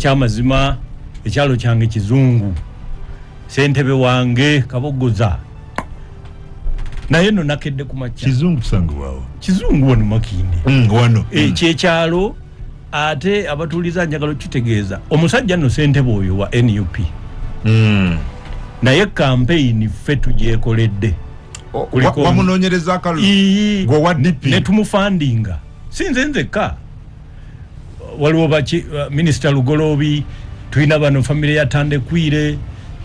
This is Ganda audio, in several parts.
ekyamazima ekyalo kyange kizungu ssentebe wange Kabogoza naye no nakedde ku makya kizungu sangu wao kizungu wano Makinde wano kyekyalo ate abatuliza njagalo kitegeeza omusajja no ssentebe oyo wa NUP naye campaign ffe tugyekoledde wamunonyereza akalu gwe wa DP ne tumufandinga sinze nzeka waliwo baki Minister Lugolobi tulina bano family ya Tandekwire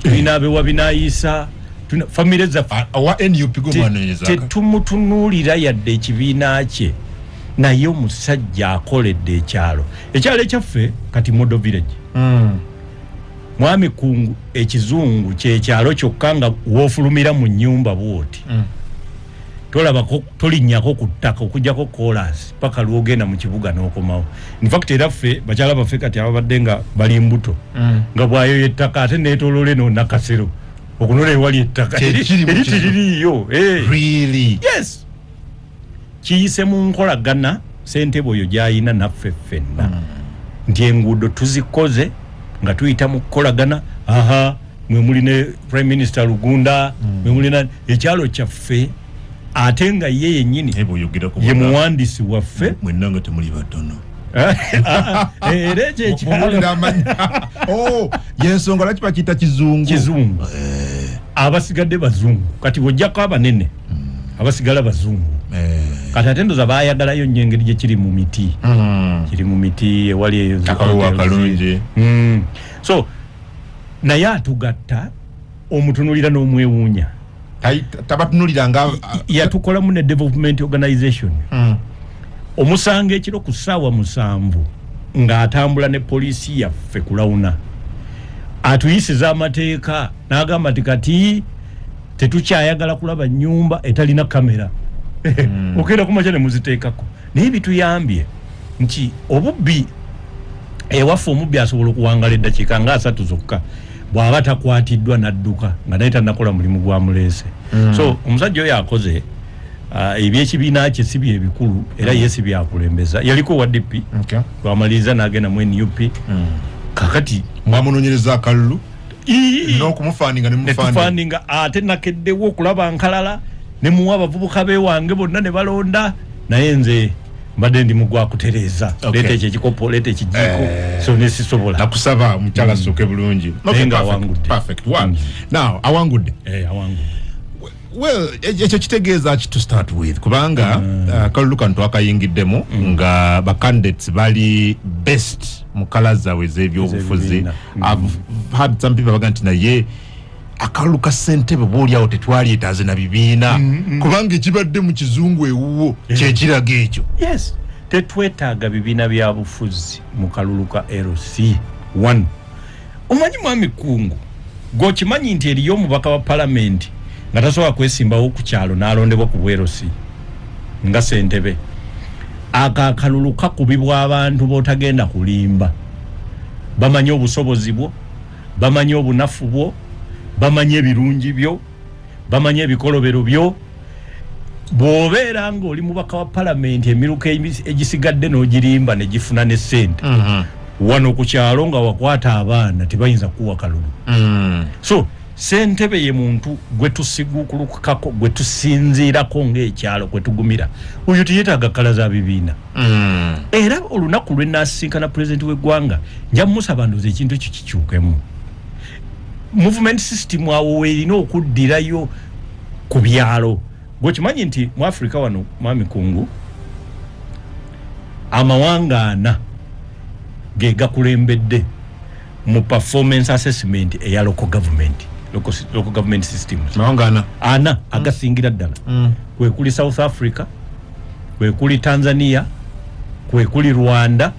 tulina abewa binayisa tulina family za wa NUP go mwanonyereza tetumutunulira yadde ekibiina kye naye omusajja akoledde ekyalo ekyaffe kati Modo Village Mwami Kungu ekizungu kyekyalo kyokka nga woofulumira mu nnyumba bwoti tolabako tolinnyako ku ttaka okujjako kolas paka lwogenda mu kibuga n'okomawo in fact era ffe bakyala baffe kati ababadde nga bali mbuto nga bwayo yettaka ate neetoolole n'onakasero okunola ewali ettaka eritiririyo really yes kiyise mu nkolagana ssentebe oyo gy'ayina naffe ffenna nti enguudo tuzikoze nga tuyita mu kukolagana mwe muli ne Prime Minister Lugunda mwe muli na ekyalo kyaffe ate nga ye yennyini ye muwandiisi waffe mwenanga temuli batono era ekyo ekyalo yensonga lwaki bakiyita kizungu abasigadde bazungu kati bw'ojjako abanene abasigala bazungu kati ate ndoza baayagalayo nnyo engeri gye kiri mu miti kiri mu miti ewali eyo akalungi so naye atugatta omutunulira n'omwewuunya tabatunulira nga yatukolamu ne development organization omusanga ekiro ku ssaawa 7 ng'atambula ne poliisi yaffe kulawuna atuyisiza amateeka n'agamba nti kati tetukyayagala kulaba nnyumba etalina kamera okenda kumakya ne muziteekako naye bituyambye nti obubbi ewaffe omubbi asobola okuwangala eddakiika nga 3 zokka bw'aba takwatiddwa n'adduka nga naye tannakola mulimu gwa muleese so omusajja oyo akoze ebyekibiina kye si bye bikulu era ye si byakulembeza yaliko wa DP lwamaliriza n'agenda mu NUP kakati mwamunonyereza akalulu n'okumufaninga netufandinga ate nakeddewo okulaba nkalala ne muwa abavubuka beewange bonna ne balonda naye nze mbadde ndi mugwa kutereeza leeta ekyo ekikopo leeta ekijiiko so nesisobola nakusaba mukyala soke bulungi perfect one now awangudde well ekyo kitegeeza ki to start with kubanga kalulu kano twakayingiddemu nga ba candidates bali best mu kala zaabwe ez'ebyobufuzi I've had some people baga nti naye akalulu ka ssentebe boolyawo tetwalyetaaze na bibiina kubanga ekibadde mu kizungu ewuwo kyekiraga ekyo yes tetwetaaga bibiina bya bufuzi mu kalulu ka LC 1 omanyi Mwami Kungu gwokimanyi nti eriyo omubaka wa palamenti nga tasobola kwesimbawo ku kyalo n'alondebwa ku bwerosi nga ssentebe akalulu kakubibwa abantu b'otagenda kulimba bamanyi obusobozi bwo bamanyi obunafu bwo bamanyi ebirungi byo bamanyi ebikolobero byo bw'obeera ng'oli mubaka wa palamenti emiruka egisigadde n'ogirimba ne gifuna ne ssente wano ku kyalo nga wakwata abaana tebayinza kuwa kalulu so ssentebe ye muntu gwe tusiguukulukako gwe tusinziirako ng'ekyalo gwe tugumira oyo teyetaaga kala za bibiina era olunaku lwe naasinkana pulezidenti w'eggwanga nja musaba ndoza ekintu ekyo kikyukemu movement system awo weerina okuddirayo ku byalo gwekimanyi nti mu Africa wano Mwami Kungu amawanga 4 ge gakulembedde mu performance assessment eya local government systems mawanga 4 agasingira ddala kwe kuli South Africa kwe kuli Tanzania kwe kuli Rwanda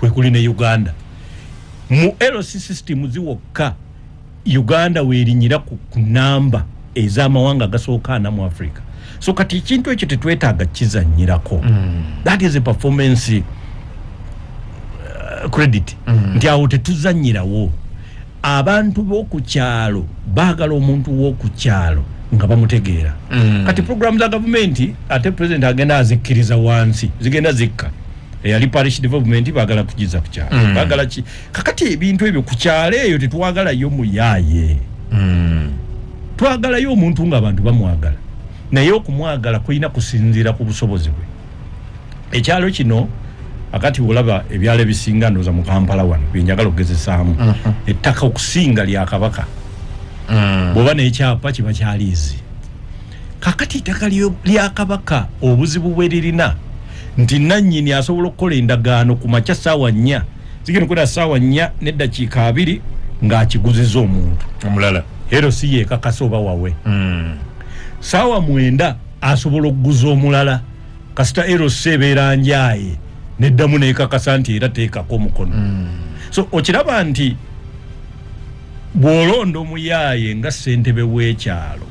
kwe kuli ne Uganda mu LC system ziwokka Uganda weerinyira ku namba ez'amawanga agasooka mu Africa so kati ekintu ekyo tetwetaaga kizannyirako that is a performance credit nti awo tetuzannyirawo abantu b'oku kyalo baagala omuntu w'oku kyalo nga bamutegeera kati program za gavumenti ate president agenda azikkiriza wansi zigenda zikka yali parish development bagala kujiza ku kyalo bagala ki kakati ebintu ebyo ku kyalo eyo tetwagala yo muyaye twagala yo omuntu nga abantu bamwagala naye okumwagala kuyina kusinzira ku busobozi bwe ekyalo kino akati olaba ebyalo ebisinga ndoza mu Kampala wano byenjagala okugezesaamu ettaka okusinga lya kabaka bwoba n'ekyapa kiba kyaliizi kakati ettaka lya kabaka obuzibu bwe lirina nti nannyini asobola okukola endagaano ku makya ssaawa 4 zigenda kukola ssaawa 4 n'eddakiika 2 ng'akiguziza omuntu omulala ero si yeekakasa oba wawe ssaawa 9 asobola okuguza omulala kasita ero sebeera njaaye neddamu neekakasa nti era teekako omukono so okiraba nti bw'olonda omuyaaye nga ssentebe w'ekyalo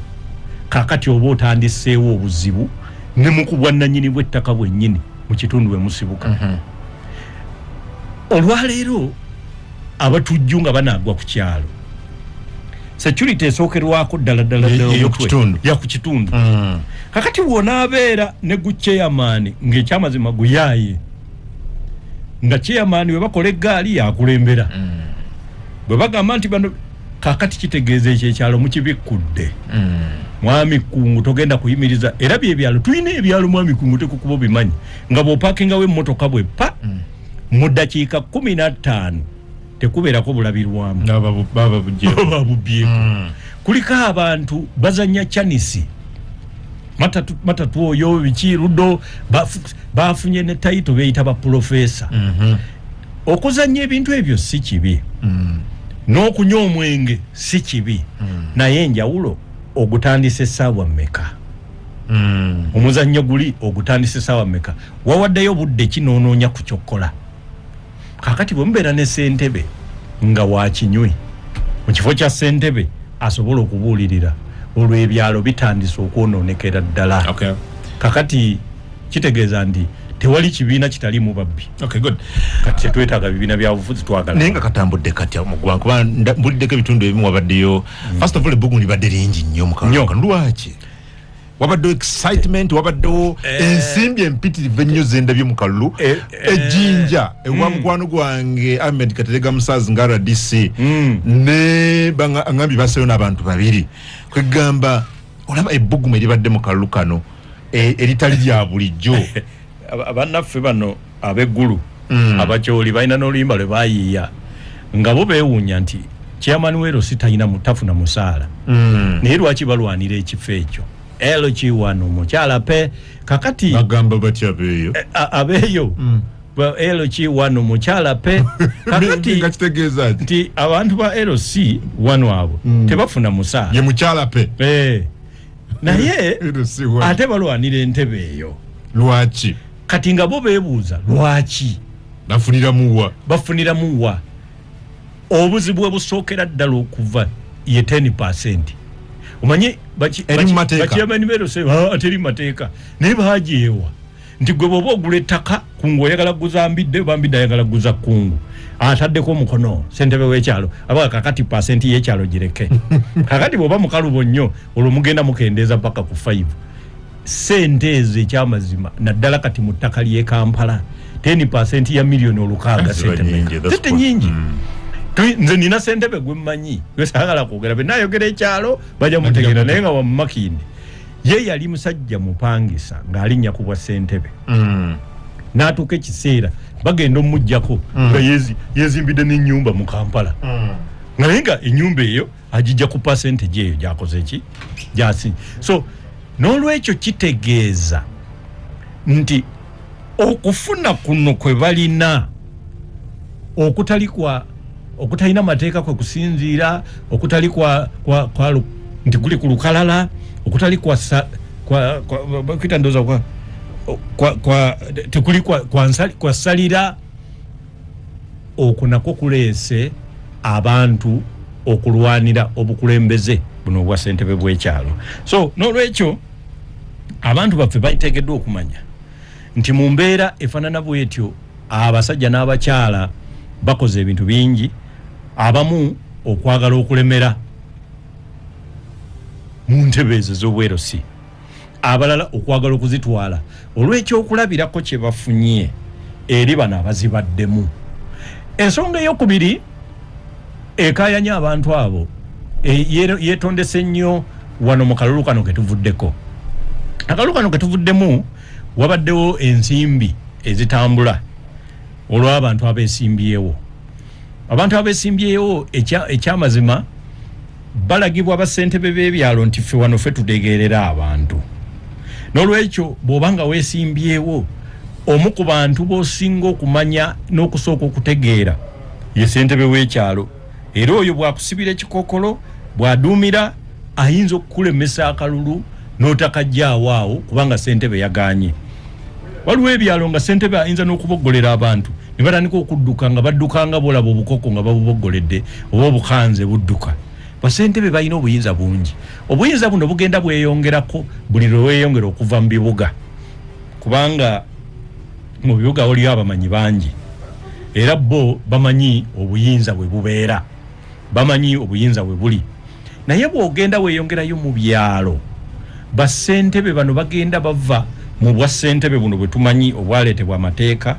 kakati oba otandiseewo obuzibu ne mu kubwannannyini bw'ettaka bwennyini mu kitundu bwe musibuka olwaleero abatujju nga banaagwa ku kyalo security esookerwako ddala ya ku kitundu kakati bw'onaabeera ne gu chairman ng'ekyamazima guyaaye nga chairman we bakola eggaali yakulembera bwe bagamba nti bano kakati kitegeeza ekyekyalo mukibikkudde mwami kungu togenda kuyimiriza era byebyalo tuyina ebyalo mwami kungu tekukuba bimanyi nga bw'opaakingawo emmotoka bwe pa mu ddakiika 15 tekubeerako bulabirwamu baba bubyeko kuliko abantu bazanya chanisi matatu oyo biki Rudo bafunye ne taito beyita ba professor okuzanya ebintu ebyo si kibi n'okunywa omwenge si kibi naye enjawulo ogutandise ssaawa mmeka omuzannyo guli ogutandise ssaawa mmeka wawaddeyo budde kinoononya ku kyokkola kakati bwe mubeera ne ssentebe nga wakinywi mu kifo kya ssentebe asobola okubuulirira olwo ebyalo bitandise okwonoonekera ddala kakati kitegeeza nti tewali kibiina kitali mu babbi kati twetaaga bibiina bya bufuzi twagala naye nga katambudde katya omugwango kuba mbuliddeko ebitundu ebimu wabaddeyo first of all ebbugu libadde lingi nnyo mukalulu lwaki wabaddewo excitement wabaddewo ensimbi empitirivu ennyo zendabye mu kalulu ejjinja ewa mukwano gwange Ahmed Katerega Musaazi nga RDC ne bangambye baseyo n'abantu babiri kwegamba olaba ebbugumu eribadde mu kalulu kano eritali lya bulijjo abannaffe bano abeggulu abakyoli balina n'oluyimba lwe bayiiya nga bo beewuunya nti chairman wero sitayina mutafuna musaala naye lwaki balwanira ekifo ekyo LG1 mukyala pe kakati bagamba batya beeyo abeeyo LG1 mukyala pe kakati ngakitegeeza nti abantu ba LC1 abo tebafuna musaala ye mukyala pe naye ate balwanira entebe eyo lwaki kati nga bo beebuuza lwaki bafunira muwa obuzibu bwe busookera ddala okuva ye 10%. Omanyi bakiamani bero se ateri mateeka naye baajeewa nti gwe bwoba ogula ettaka kungu oyagala kuguza mbidde bambidde ayagala kuguza kungu ataddeko omukono ssentebe w'ekyalo aba kakati % y'ekyalo gireke kakati bwoba mukalubo nnyo olwo mugenda mukendeeza paka ku 5 sente ezo ekyamazima naddala kati mu ttaka ly'e Kampala 10% ya miliyoni olukaaga sente nyingi nze nina ssentebe gwe mmanyi gwe saagala kwogera benayogera ekyalo bajja mutegeera naye nga wamumakindi ye yali musajja mupangisa ng'alinnya ku bwa ssentebe n'atuuka ekiseera bagenda omujjako nga yezimbidde n'ennyumba mu Kampala naye nga ennyumba eyo agijja ku percentage eyo gyakoze ki gyasi so n'olwekyo kitegeeza nti okufuna kuno kwe balina okutalina mateeka kwe kusinziira okutali kwa nti guli ku lukalala okutali kitandoza tekuli kwa salira okunako kuleese abantu okulwanira obukulembeze buno bwa ssentebe bw'ekyalo so n'olwekyo abantu baffe bayiteekeddwa okumanya nti mu mbeera efaanana bwetyo abasajja n'abakyala bakoze ebintu bingi abamu okwagala okulemera mu ntebe ezo z'obwerosi abalala okwagala okuzitwala olw'ekyokulabirako kye bafunye eri bano abazibaddemu. Ensonga ey'okubiri ekayanya abantu abo yeetondese nnyo wano mu kalulu kano ke tuvuddeko. Akalulu kano ke tuvuddemu wabaddewo ensimbi ezitambula olw'abantu abeesimbyewo. Abantu abeesimbyewo ekyamazima balagibwa bassentebe b'ebyalo nti ffe wano ffe tutegeerera abantu. N'olwekyo bw'obanga weesimbyewo omu ku bantu b'osinga okumanya n'okusooka okutegeera ye ssentebe w'ekyalo, era oyo bw'akusibira ekikookolo bw'aduumira ayinza okukulemesa akalulu n'otakajjaawo awo kubanga ssentebe yagaanye. Waliwo ebyalo nga ssentebe ayinza n'okuboggolera abantu ne batandika okudduka nga baddukanga bolaba obukoko nga babuboggoledde oba obukanze budduka. Bassentebe balina obuyinza bungi. Obuyinza buno bugenda bweyongerako buli lwe weeyongera okuva mu bibuga, kubanga mu bibuga waliyo abamanyi bangi era bo bamanyi obuyinza bwe bubeera, bamanyi obuyinza bwe buli. Naye bw'ogenda weeyongerayo mu byalo, bassentebe bano bagenda bava mu bwa ssentebe buno bwe tumanyi obwaleetebwa amateeka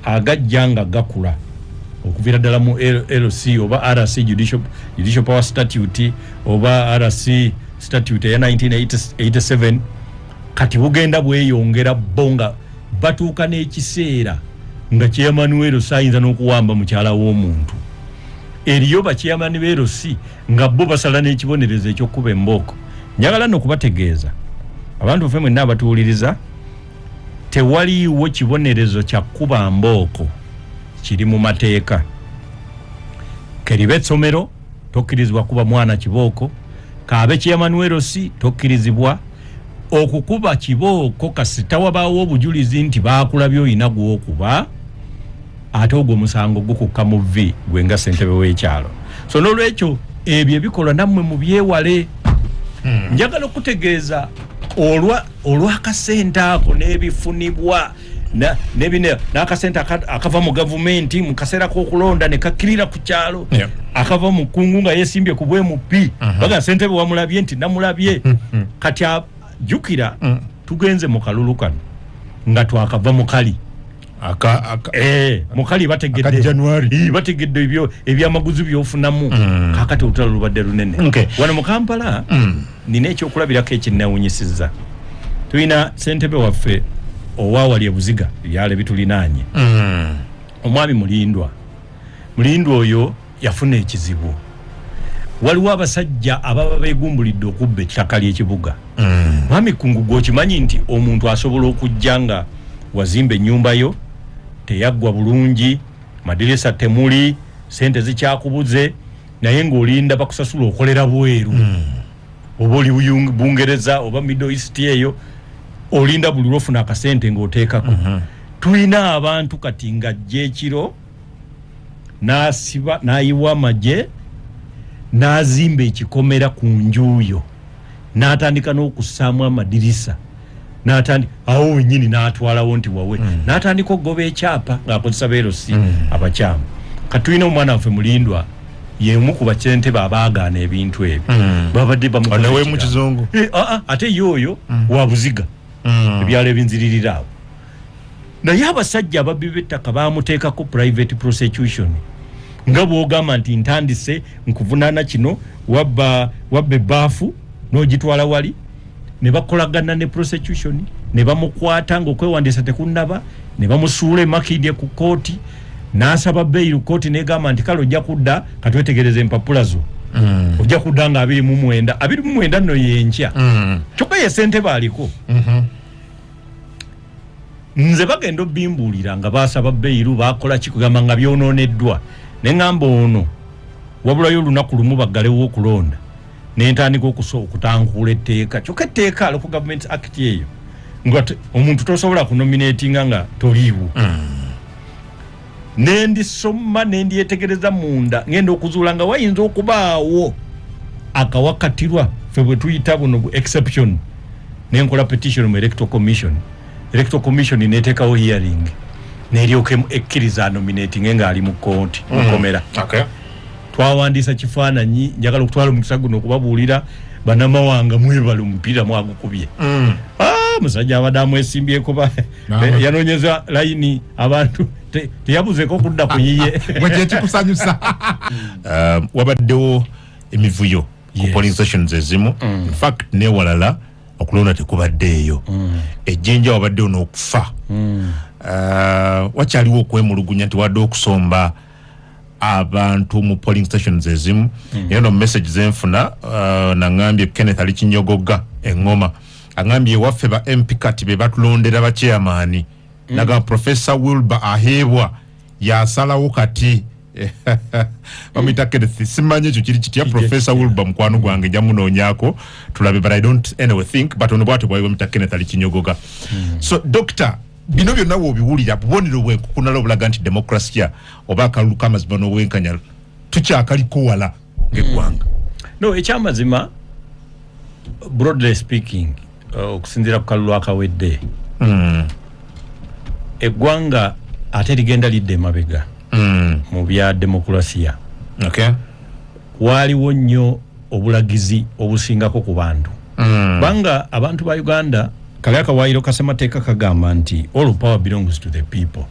agajja nga gakula okuvira ddala mu LC oba RC Judicial Power Statute oba RC Statute ya 1987. Kati bugenda bweyongera bonga batuuka n'ekiseera nga chairman w'LC ayinza n'okuwamba mukyala w'omuntu. Eriyo bachairman b'LC nga bo basala n'ekibonerezo eky'okkuba embooko. Njagala n'okubategeeza abantu ffe mwenna abatuwuliriza, tewaliiwo kibonerezo kya kkuba mbooko kiri mu mateeka. Keribe essomero tokkirizibwa kuba mwana kibooko, kaabe chairman w'LC tokkirizibwa okukuba kibooko kasita wabaawo obujulizi nti baakulabye oyina gw'okuba, ate ogwo musango gukukka mu vvi gwe nga ssentebe w'ekyalo. So n'olwekyo ebyo ebikolwa nammwe mu byewale. Njagala okutegeeza olw'akasente ako n'ebifunibwa n'akasente akava mu gavumenti mu kaseera k'okulonda ne kakkirira ku kyalo, akava mu kkungu nga yeesimbye ku bwemupi, baga ssentebe wamulabye nti namulabye. Kati jjukira tugenze mu kalulu kano nga twakava mukali mukali bategedde ebyo ebyamaguzi byofunamu. Kakati olutalo lubadde lunene wano mu Kampala. Nina ekyokulabirako ekinnawunyisizza. Tulina ssentebe waffe owaawali Buziga byalo bitulinaanye, omwami Mulindwa oyo yafuna ekizibu. Waliwo abasajja ababa beegumbulidde okubba ettaka ly'ekibuga. Mwami Kungu gw'okimanyi nti omuntu asobola okujja nga wazimba ennyumba yo teyaggwa bulungi, madirisa temuli, sente zikyakubuze, naye ng'olinda bakusasula okolera bweru. Oba oli Bungereza oba Middle East eyo, olinda buli lwofuna akasente ng'oteekako. Tulina abantu kati ng'ajja ekiro n'ayiwa amagye n'azimba ekikomera ku njuuyo n'atandika n'okussaamu amadirisa, awo wennyini n'atwalawo nti wawe, n'atandika okugoba ekyapa ng'akozesa beerosi abakyamu. Katulina omwana waffe Mulindwa yemu ku bassentebe abaagaana ebintu ebyo. Babadde bamukola mu kizungu. Ate yoyo wa Buziga ebyalo ebinziririra awo. Naye abasajja ababbi b'ettaka baamuteekako private prosecution nga bw'ogamba nti ntandise nkuvunaana kino, wabba ebbaafu n'ogitwala wali, ne bakolagana ne prosecution ne bamukwata ng'okwewandiisa tekunnaba, ne bamusuula emakindye ku kooti, n'asaba bbeeyi kooti n'egamba nti kale ojja kudda katwetegereza empapula zo. Ojja kudda nga 29 nno yenkya. Kyokka ye ssentebe aliko. Nze bagenda obbimbuulira nga baasaba bbeeyiru baakola kikugamba nga byonooneddwa. Ne ngamba ono wabulayo olunaku lumu baggalewo okulonda ne ntandika okutankuula etteeka. Kyokka etteeka Local Government Act eyo nga omuntu tosobola kunominatinga nga toliiwo. Nendisoma nendyetegereza munda ngenda okuzuula nga wayinza okubaawo akawakatirwa ffe bwe tuyita buno exception, nenkola petition mu Electoral Commission. Electoral Commission neteekawo hearing n'eryoka ekkiriza nominating nga ali mu kooti mukomera. Twawandiisa kifaananyi, njagala okutwala omukisa guno okubabuulira bannamawanga mwebale omupiira mwagukubye. musajja abadamu esimbye kuba yanonyeza line abantu teyabuze ko kudda kuyiye mwe kikusanyusa wabaddewo emivuyo ku polling stations ezimu in fact ne walala okulonda tekubaddeeyo ejjenja wabaddewo n'okufa wakyaliwo okwemulugunya nti wadde okusomba abantu mu polling stations ezimu yeno message zenfuna nangambye Kenneth ali Kinyogoga engoma angambye waffe ba MP kati be batulondera ba chairman naga Professor Wilbur ahebwa yasalawo kati bamita Kenneth simanye ekyo kiri kitya Professor Wilbur mukwano gwange jamunonyako tulabe but I don't anyway think but on bwatu bwa bamita Kenneth ali Kinyogoga so doctor bino byonna wobiwulira bubonero bwe kukunala obulaga nti demokrasia oba akalulu k'amazima n'obwenkanya tukyakaliko wala ng'eggwanga no ekyamazima broadly speaking okusinziira ku kalulu akawedde eggwanga ate ligenda lidde emabega mu bya demokrasia okay waliwo nnyo obulagizi obusingako ku bantu banga abantu ba Uganda kale akawairo kasemateeka kagamba nti all power belongs to the people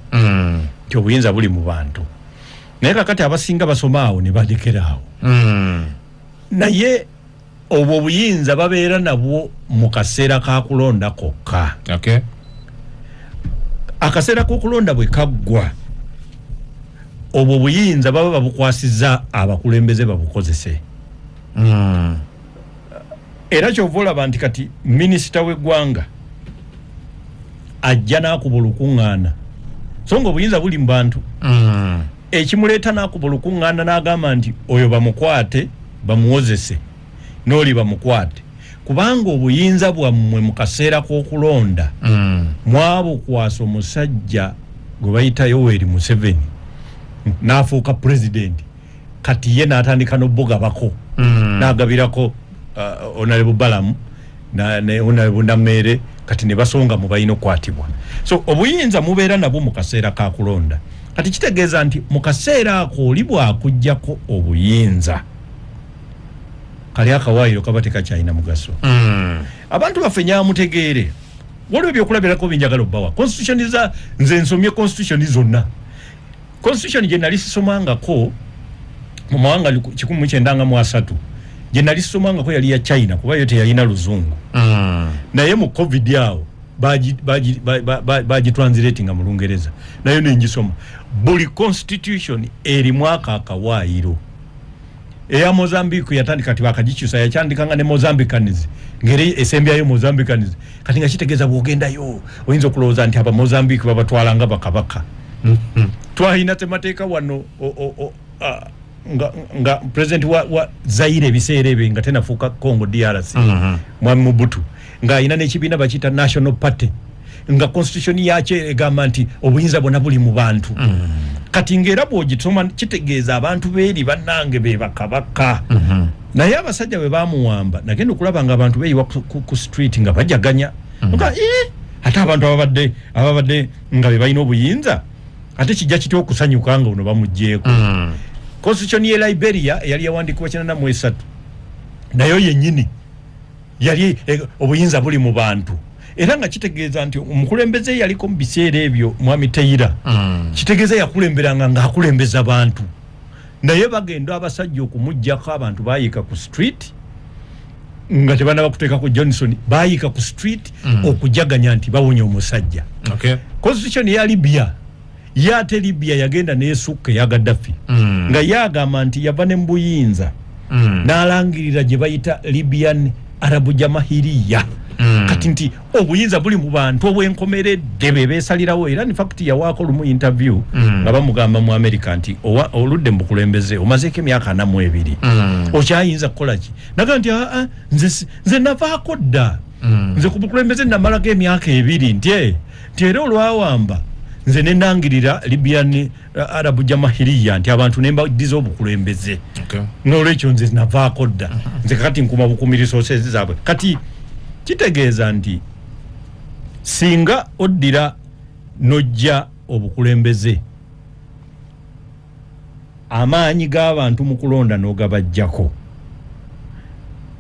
kyo buyinza buli mu bantu naye kakati abasinga basomaawo ne badekerawo naye obwo buyinza babeera nabwo mu kaseera ka kulonda kokka okay akaseera k'okulonda bwe kaggwa obwo buyinza baba babukwasiza abakulembeze babukozese era kyova olaba nti kati minisita w'eggwanga ajja n'akuba olukuŋŋaana so nga obuyinza buli mu bantu ekimuleeta n'akuba olukuŋŋaana n'agamba nti oyo bamukwate bamuwozese n'oli bamukwate kubanga obuyinza bwammwe mu kaseera k'okulonda mwabukwasa omusajja gwe bayita Yoweri Museveni n'afuuka pulezidenti kati ye n'atandika n'obbugabako n'agabirako Honorable Balamu ne Honorable Namere kati ne basonga mu bayino kwatibwa so obuyinza mubeera nabwo mu kaseera ka kulonda kati kitegeeza nti mu kaseera ako oli bwakujjako obuyinza kali akawaayiro kaba tekakyalina mugaso abantu baffe nyamutegeere waliwo ebyokulabirako binjagala obbawa constitution za nze nsomye constitution zonna constitution gye nali sisomangako mu mawanga 1993 gye nali sisomangako yali ya China kuba yo teyalina luzungu naye mu covid yawo baji translating mu Lungereza nayo nengisoma buli constitution eri mwaka akawaayiro eya Mozambique yatandika kati bakagikyusa yakyandikanga ne Mozambicans ngeri esembyayo Mozambicans kati nga kitegeeza bwogenda yo oyinza okulowooza nti aba Mozambique babatwalanga bakabaka twalina temateeka wano nga president wa Zaire biseera ebyo nga tenafuuka Congo DRC Mwami Mobutu nga ayina n'ekibiina bakiyita National Party nga constitution yakyo egamba nti obuyinza bwonna buli mu bantu kati ng'era bw'ogisoma kitegeeza abantu beeri bannange be bakabaka naye abasajja bwe bamuwamba nagenda okulaba nga abantu beeyiwa ku street nga bajaganya nga ate abantu ababadde nga be balina obuyinza ate kijja kitya okusanyuka nga ono bamugjeeko constitution ye Liberia yali yawandiikibwa 1983 nayo yennyini yali obuyinza buli mu bantu era nga kitegeeza nti omukulembeze yaliko mu biseera ebyo Mwami Taylor kitegeeza yakulemberanga ng'akulembeza bantu naye bagenda abasajja okumuggyako abantu baayika ku street nga tebanaba kuteekako Johnson baayika ku street okujaganya nti bawonya omusajja constitution ya Libya yate Libya yagenda n'esukka ya Gaddafi nga yagamba nti yava ne mu buyinza n'alangirira gye bayita Libyan Arabu Jamahiriya kati nti obuyinza buli mu bantu obwenkomeredde be beesalirawo era in fact yawaako lumu interview nga bamugamba mu America nti oludde mu bukulembeze omazeeko emyaka 42 okyayinza kukola ki naga nti nze navaako dda nze ku bukulembeze namalako emyaka 2 nti era olwawamba nze nenangirira Libyan Arabu Jamahiriya nti abantu nembadiza obukulembeze n'olwekyo nze navaako dda nze kati nkuma bukumiriso sezi zaabwe kati kitegeeza nti singa oddira nojja obukulembeze amaanyi g'abantu mu kulonda n'ogabajjako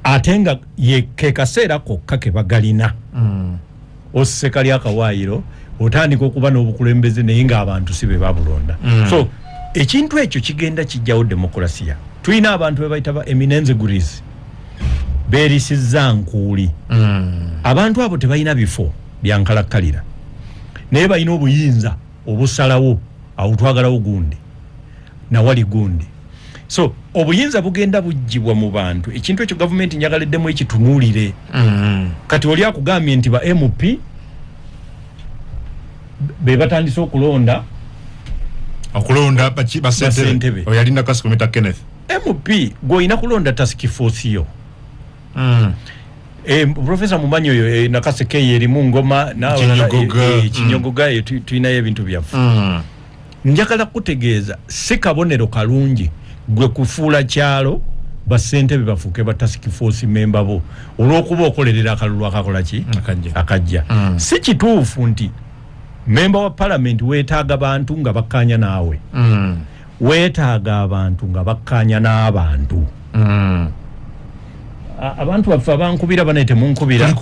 ate nga ye ke kaseera kokka ke bagalina osekali akawaayiro otandika okuba n'obukulembeze naye ng'abantu si be babulonda so ekintu ekyo kigenda kijjawo demokrasiya tulina abantu be bayita ba eminenze guris beerisizza nkuuli abantu abo tebalina bifo byankalakkalira naye balina obuyinza obusalawo awo twagalawo gundi nawali gundi so obuyinza bugenda bujjibwa mu bantu ekintu ekyo gavumenti njagaleddemu ekitunuulire kati oli akugambye nti ba MP be batandise okulonda basentebe oyalinda Kasikometa Kenneth MP goyina kulonda task force yo Professor Mumanyo yo nakaseke erimu ngoma na kinyogoga tuina ebintu byafu njagala kutegeeza si kabonero kalungi gwe kufuula kyalo basentebe bafuke ba task force member bo olwokuba okolerera akalulu akakola ki akajja si kituufu nti member wa parliament weetaaga abantu nga bakkanya naawe weetaaga abantu nga bakkanya n'abantu abantu baffe abankubira banete munkubira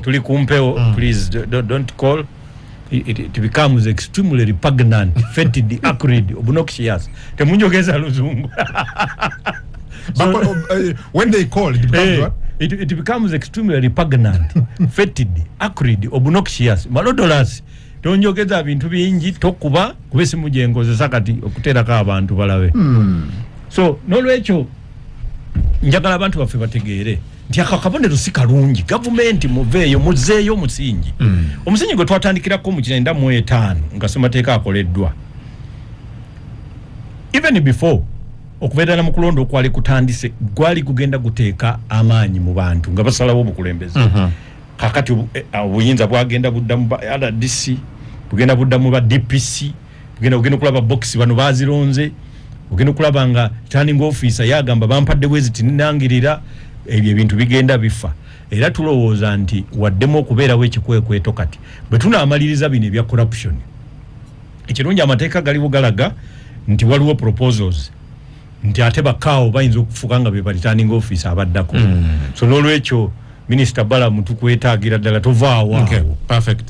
tuli kumpewo please don't call it becomes extremely repugnant fetid acrid obnoxious temunjogeza luzungu when they call it becomes extremely repugnant fetid acrid obnoxious malodorous tonjogeza bintu bingi tokuba kubesi mujengoza kati okuterako abantu balabe so nolwekyo njagala abantu baffe bategeere nti akakabonero si kalungi gavumenti muveeyo muzeeyo musingi omusingi gwe twatandikirako mu 1995 nga ssemateeka akoleddwa even before okubeera mu kulonda okwali kutandise gwali kugenda guteeka amaanyi mu bantu nga basalawo obukulembeze kakati obuyinza bwagenda budda mu RDC bugenda budda mu ba DPC bugenda kulaba box bano bazironze bugenda kulaba nga turning officer yagamba bampadde bwezi ninangirira ebyo ebintu bigenda bifa era tulowooza nti waddemu okubeerawo ekikwekweto kati bwe tunaamaliriza bino ebya corruption ekirungi amateeka galiwo galaga nti waliwo proposals nti ate bakaawo bayinza okufuka nga be bali turning officer abaddako so n'olwekyo Minister Bala mutukwetaagira ddala tovaawo perfect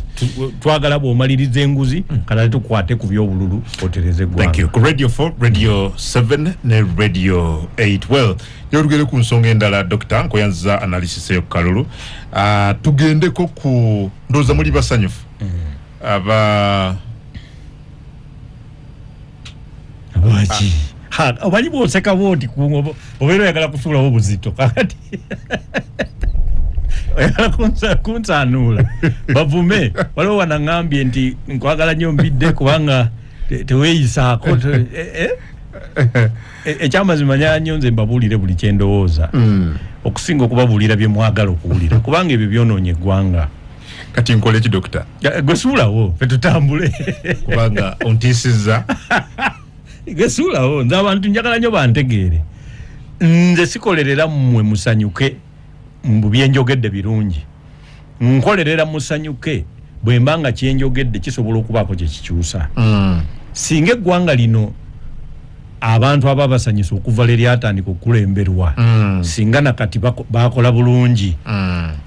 twagala bw'omaliriza enguzi kala tukwate ku by'obululu otereze gwa thank you ku Radio 4 Radio 7 ne Radio 8 well yorugere ku nsonga endala Dr. Nkoyanza analysis yo kalulu tugendeko ku ndoza muri basanyufu abaji abali boseka boti ku obero yagala kusula obuzito kakati kunsanula bavume waliwo wanangambye nti nkwagala nnyo mbidde kubanga teweeyisaako ekyamazima nyanyonze mbabuulire buli kyendowooza okusinga okubabuulira bye mwagala okuwulira kubanga ebyo byonoonye eggwanga kati nkole ki Dokita gwe suulawo fe tutambule kubanga ontiisizza gwe suulawo nze abantu njagala nnyo bantegeere nze sikolerera mmwe musanyuke mbu byenjogedde birungi nkolerera musanyuke bwe mbanga kyenjogedde kisobola okubaako kye kikyusa singa eggwanga lino abantu ababasanyisa okuva lyatandika okulemberwa singa nakati bakola bulungi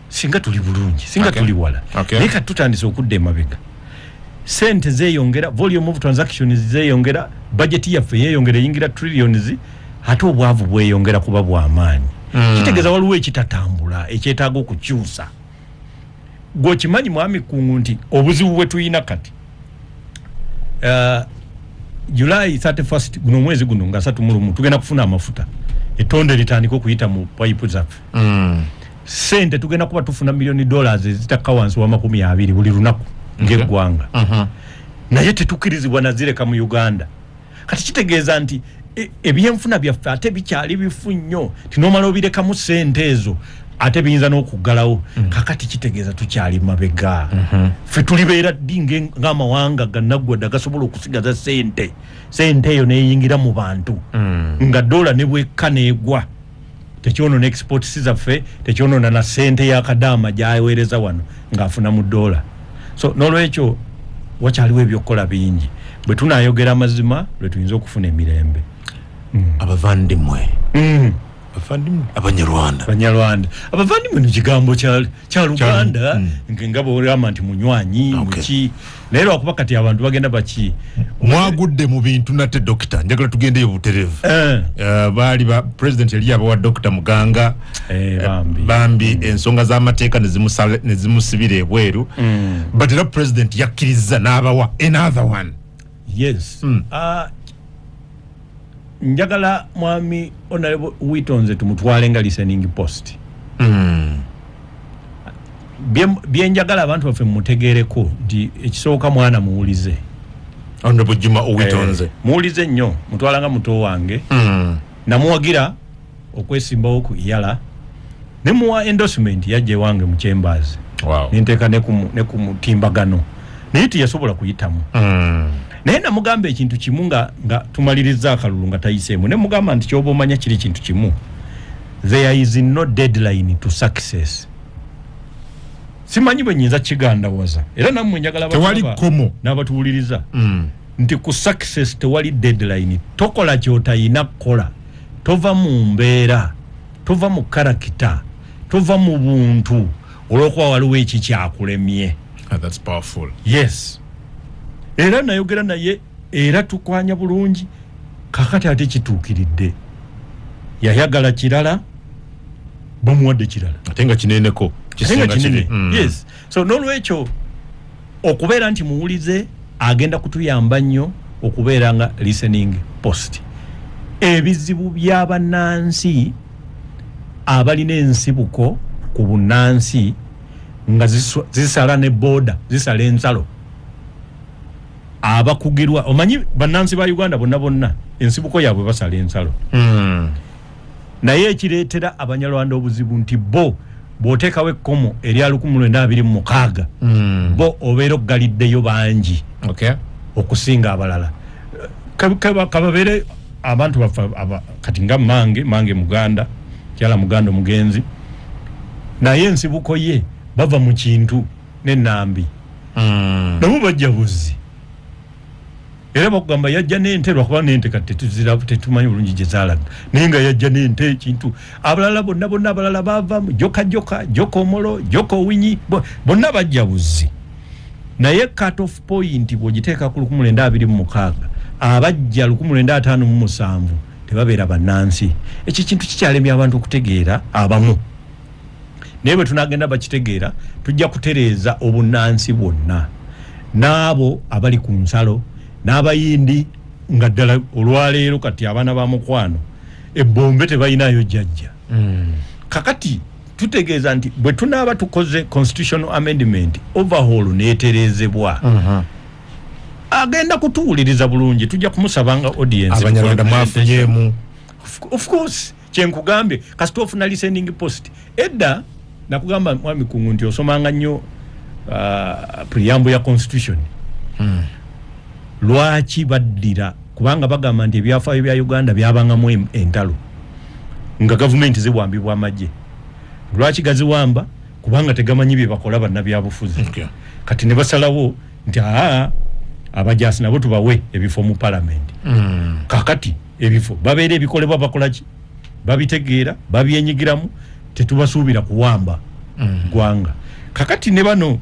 singa tuli bulungi singa tuli wala naye kati tutandise okudda emabega sente zeeyongera volume of transactions zeeyongera budget yaffe yeeyongera eyingira trillions ate obwavu bweyongera kuba bw'amaanyi kitegeeza waliwo ekitatambula ekyetaaga okukyusa gwokimanyi mwami kungu nti obuzibu bwe tuyina kati July 31st guno omwezi guno nga 31 tugenda kufuna amafuta etonde litandika okuyita mu pipe zaffe sente tugenda kuba tufuna $1 million zitakka wansi wa 20 buli lunaku ng'eggwanga naye tetukkirizibwa nazireka mu Uganda kati kitegeeza nti ebyenfuna byaffe ate bikyali bifu nnyo tinomala obirekamu sente ezo ate biyinza n'okuggalawo kakati kitegeeza tukyali mabega ffe tulibeera ddi ng'amawanga gannaggwadde gasobola okusigaza sente eyo neeyingira mu bantu nga dola ne bwekka neegwa tekyonoona exports zaffe tekyonoona na sente y'akadaama gy'aweereza wano ng'afuna mu dola so n'olwekyo wakyaliwo ebyokukola bingi bwe tunaayogera amazima lwe tuyinza okufuna emirembe abavandimwe Abanyarwanda abavandimwe n'ikigambo kya Luganda ngabo orama nti munywanyi muki lero akuba kati abantu bagenda baki mwagudde mu bintu nate doctor njagala tugende obuterevu bali ba president yali aba wa Dr. Muganga bambi ensonga z'amateeka nezimusibire ebweru but the president yakkiriza n'abawa another one. Yes. Njagala mwami Honorable Witonze tumutwale nga listening post. Bien njagala abantu baffe mutegereko nti ekisooka mwana muwulize. Honorable Juma Witonze. Muwulize nnyo mutwala nga muto wange. Namuwagira okwesimbawo ku yala. Ne muwa endorsement yaje wange mu Chambers. Wow. Ninteka ne ku mutimbagano. Niti yasobola kuyitamu. Naye namugamba ekintu kimu nga tumaliriza akalulu nga tayiseemu ne mugamba nti kyoba omanya kiri kintu kimu. There is no deadline to success. Simanyi bwe nyinza kigandawaza era nammwe njagala tewali komo n'abatuwuliriza nti ku success tewali deadline. Tokola kyotayina kukola, tova mu mbeera, tova mu karakita, tova mu buntu olw'okuba waliwo ekikyakulemye. That's powerful. Yes. Era nayogera naye era tukwanya bulungi kakati ate kituukiridde yayagala kirala bamuwadde kirala atenga kineneko kisenga kinene. Yes. So nolwekyo okubeera nti muwulize agenda kutuyamba nnyo okubeera nga listening post. Ebizibu by'abannansi abalina ensibuko ku bunnansi nga zisala ne boda zisala ensalo abakugirwa omanyi bannansi ba Uganda bonna ensibuko yaabwe basala ensalo. Naye ekireetera abanyarwanda obuzibu nti bw'oteekawo ekkomo erya 1926 bo obeera okugaliddeyo bangi okusinga abalala. Kababeere abantu baffe kati nga mange Muganda kyala Muganda omugenzi naye ensibuko ye bava mu kintu n'ennambi nabo bajja buzzi era bakugamba yajja n'ente lwakuba n'ente kati tetumanyi bulungi gye zaalaga naye nga yajja n'ente ekintu abalala bonna abalala baavamu joka omolo joka owinyi bonna bajja buzzi naye cut off point bw'ogiteeka ku 1926 abajja 1957 tebabeera bannansi. Ekyo kintu kikyalemya abantu okutegeera abamu naye bwe tunagenda bakitegeera tujja kutereeza obunnansi bwonna n'abo abali ku nsalo n'abayindi nga ddala olwaleero kati abaana ba mukwano ebbombe tebalinayo jjajja. Kakati tutegeeza nti bwe tunaaba tukoze constitutional amendment overhaul neetereezebwa agenda kutuwuliriza bulungi tujja kumusaba nga audience abanyarwanda mwafunyemu of course kyenkugambye kasita ofuna listening post edda nakugamba mwami kungu nti osomanga nnyo preamble ya constitution. Lwaki baddira kubanga bagamba nti ebyafaayo bya Uganda byabangamu entalo nga gavumenti ziwambibwa amagye. Lwaki gaziwamba kubanga tegamanyi bye bakola bannabyabufuzi. Kati ne basalawo nti abajasi nabo tubawe ebifo mu parliament. Kakati ebifo babeere ebikolebwa bakolaki babitegeera babyenyigiramu tetubasuubira kuwamba gwanga. Kakati ne bano